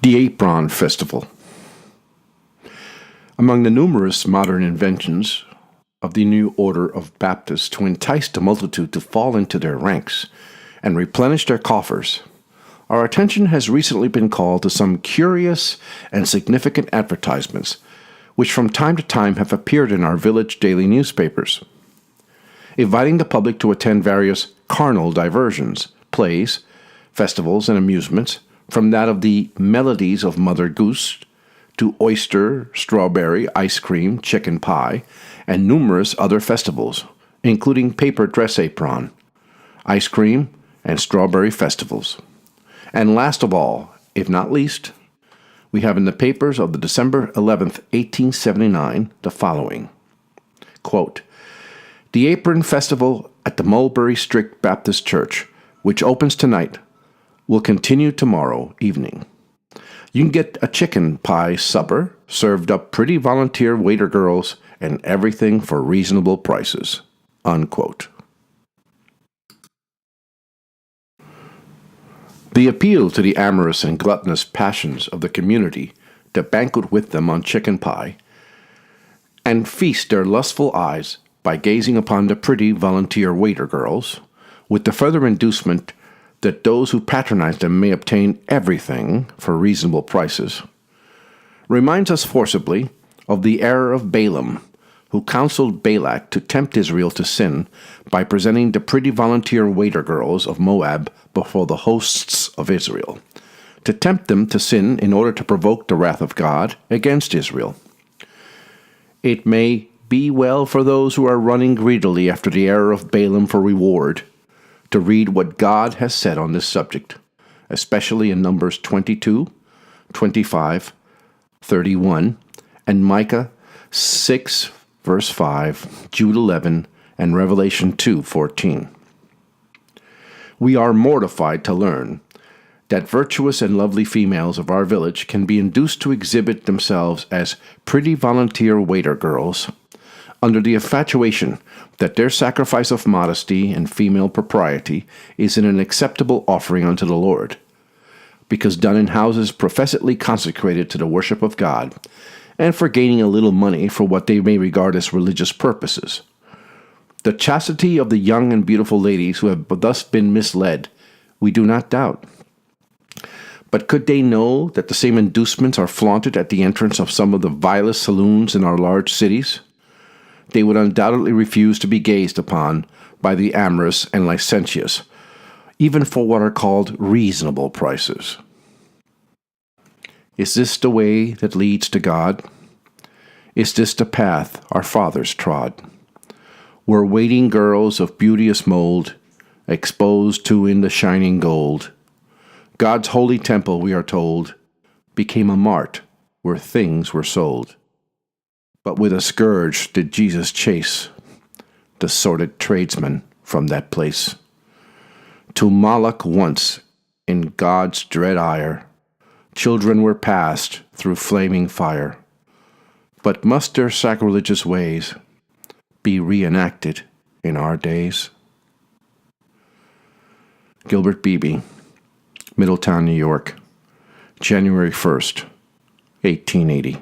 The Apron Festival. Among the numerous modern inventions of the new order of Baptists to entice the multitude to fall into their ranks and replenish their coffers, our attention has recently been called to some curious and significant advertisements which from time to time have appeared in our village daily newspapers, inviting the public to attend various carnal diversions, plays, festivals, and amusements, from that of the Melodies of Mother Goose to oyster, strawberry, ice cream, chicken pie, and numerous other festivals, including paper dress apron, ice cream, and strawberry festivals. And last of all, if not least, we have in the papers of the December 11th, 1879, the following. Quote, "The Apron Festival at the Mulberry Strict Baptist Church, which opens tonight, will continue tomorrow evening. You can get a chicken pie supper, served up pretty volunteer waiter girls, and everything for reasonable prices." Unquote. The appeal to the amorous and gluttonous passions of the community to banquet with them on chicken pie and feast their lustful eyes by gazing upon the pretty volunteer waiter girls, with the further inducement that those who patronize them may obtain everything for reasonable prices, reminds us forcibly of the error of Balaam, who counseled Balak to tempt Israel to sin by presenting the pretty volunteer waiter girls of Moab before the hosts of Israel, to tempt them to sin in order to provoke the wrath of God against Israel. It may be well for those who are running greedily after the error of Balaam for reward to read what God has said on this subject, especially in Numbers 22, 25, 31, and Micah 6, verse 5, Jude 11, and Revelation 2:14. We are mortified to learn that virtuous and lovely females of our village can be induced to exhibit themselves as pretty volunteer waiter girls under the infatuation that their sacrifice of modesty and female propriety is an acceptable offering unto the Lord, because done in houses professedly consecrated to the worship of God, and for gaining a little money for what they may regard as religious purposes. The chastity of the young and beautiful ladies who have thus been misled, we do not doubt. But could they know that the same inducements are flaunted at the entrance of some of the vilest saloons in our large cities? They would undoubtedly refuse to be gazed upon by the amorous and licentious, even for what are called reasonable prices. Is this the way that leads to God? Is this the path our fathers trod? Where waiting girls of beauteous mold, exposed to in the shining gold, God's holy temple, we are told, became a mart where things were sold. But with a scourge did Jesus chase the sordid tradesmen from that place. To Moloch once, in God's dread ire, children were passed through flaming fire. But must their sacrilegious ways be reenacted in our days? Gilbert Beebe, Middletown, New York, January 1st, 1880.